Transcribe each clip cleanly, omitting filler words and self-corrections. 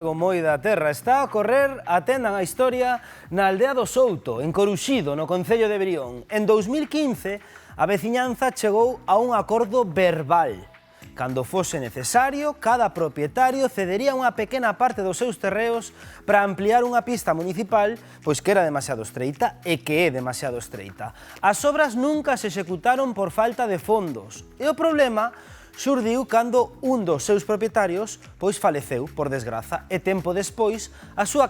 Moi da terra está a correr, atendan a historia, na aldea do Souto, en Coruxido, no concello de Brión. En 2015, a veciñanza chegou a un acordo verbal. Cando fose necesario, cada propietario cedería unha pequena parte dos seus terreos para ampliar unha pista municipal, pois que era demasiado estreita e que é demasiado estreita. As obras nunca se executaron por falta de fondos, e o problema xurdiu cando un dos seus propietarios faleceu, por desgraza, e tempo despois a súa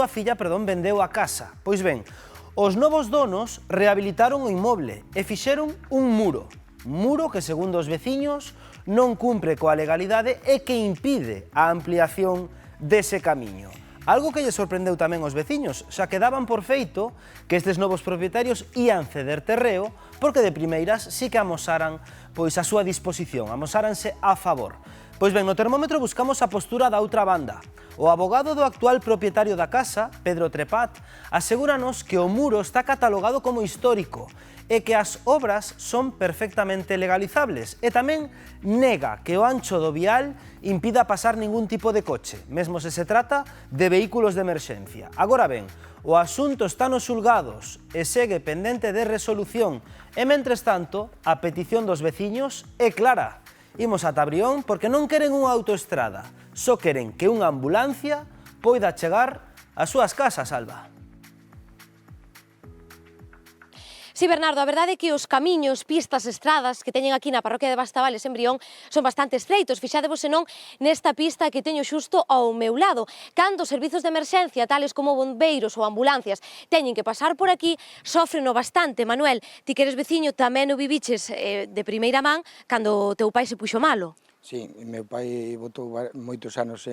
filla vendeu a casa. Pois ben, os novos donos rehabilitaron o inmoble e fixeron un muro que, segundo os veciños, non cumpre coa legalidade e que impide a ampliación dese camiño. Algo que lle sorprendeu tamén aos veciños, xa que daban por feito que estes novos propietarios ían ceder terreo, porque de primeiras sí que amosaran a súa disposición, amosáranse a favor. Pois ben, no termómetro buscamos a postura da outra banda. O abogado do actual propietario da casa, Pedro Trepat, asegúranos que o muro está catalogado como histórico e que as obras son perfectamente legalizables, e tamén nega que o ancho do vial impida pasar ningún tipo de coche, mesmo se trata de vehículos de emerxencia. Agora ben, o asunto está nos xulgados e segue pendente de resolución, e mentres tanto, a petición dos veciños é clara. Imos ata Brión porque non queren unha autoestrada, só queren que unha ambulancia poida chegar ás súas casas, Alba. Si, Bernardo, a verdade é que os camiños, pistas, estradas que teñen aquí na parroquia de Bastavales en Brión son bastante estreitos. Fixadevos senón nesta pista que teño xusto ao meu lado. Cando os servizos de emerxencia, tales como bombeiros ou ambulancias, teñen que pasar por aquí, sofreno bastante. Manuel, ti que eres veciño tamén o viviches de primeira man cando o teu pai se puxo malo. Sí, meu pai botou moitos anos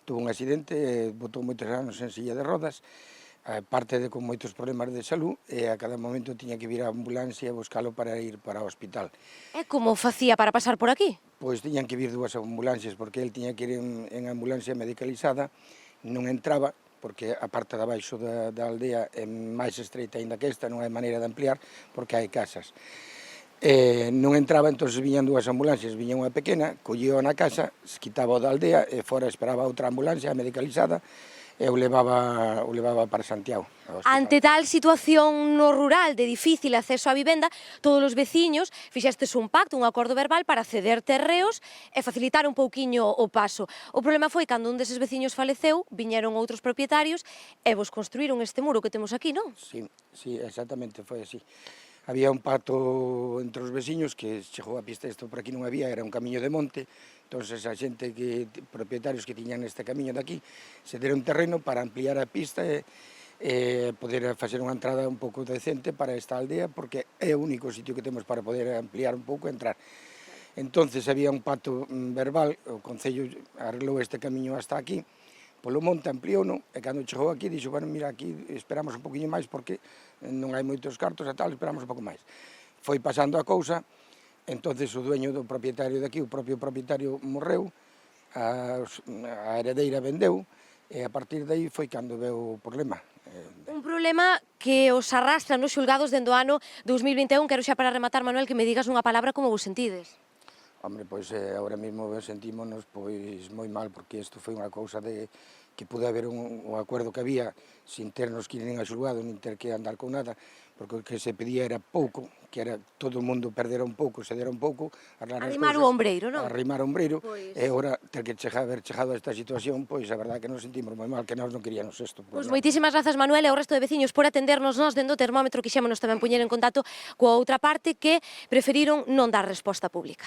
tuvo un accidente, botou moitos anos en silla de rodas, parte con moitos problemas de salud, e a cada momento tiña que vir a ambulancia e buscalo para ir para o hospital. E como facía para pasar por aquí? Pois tiñan que vir dúas ambulancias, porque el tiña que ir en ambulancia medicalizada, non entraba, porque a parte de abaixo da aldea é máis estreita ainda que esta, non hai maneira de ampliar, porque hai casas. Non entraba, entón viñan dúas ambulancias, viña unha pequena, collía na casa, se quitaba o da aldea e fora esperaba outra ambulancia medicalizada e o levaba para Santiago. Ante tal situación no rural de difícil acceso á vivenda, todos os veciños fixestes un pacto, un acordo verbal para ceder terreos e facilitar un pouquiño o paso. O problema foi cando un deses veciños faleceu, viñeron outros propietarios e vos construíron este muro que temos aquí, non? Sí, exactamente, foi así. Había un pacto entre os veciños que chegou a pista, isto por aquí non había, era un camiño de monte, entón a xente, propietarios que tiñan este camiño de aquí, se deron terreno para ampliar a pista e poder facer unha entrada un pouco decente para esta aldea, porque é o único sitio que temos para poder ampliar un pouco e entrar. Entonces había un pacto verbal, o Concello arreglou este camiño hasta aquí, polo monte ampliouno, e cando chegou aquí dixo, bueno, mira, aquí esperamos un poquinho máis porque non hai moitos cartos e tal, esperamos un pouco máis. Foi pasando a cousa, entonces o dueño do propietario de aquí, o propio propietario morreu, a heredeira vendeu, e a partir de aí foi cando veu o problema. Un problema que os arrastra nos xulgados dende o ano 2021. Quero xa para rematar, Manuel, que me digas unha palabra como vos sentides. Hombre, pois agora mesmo sentímonos moi mal, porque isto foi unha cousa de que pude haber un acordo que había sin ternos que ir nin a xulgado, nin ter que andar con nada, porque o que se pedía era pouco, que era todo o mundo perdera un pouco, cedera un pouco, arrimar o ombreiro, non? Arrimar o ombreiro, e agora ter que haber chegado a esta situación, pois a verdade que nos sentimos moi mal, que nós non queríamos isto. Pois moitísimas grazas, Manuel, e ao resto de veciños por atendernos. Nós dende o termómetro quixémonos tamén poñer en contacto coa outra parte que preferiron non dar resposta pública.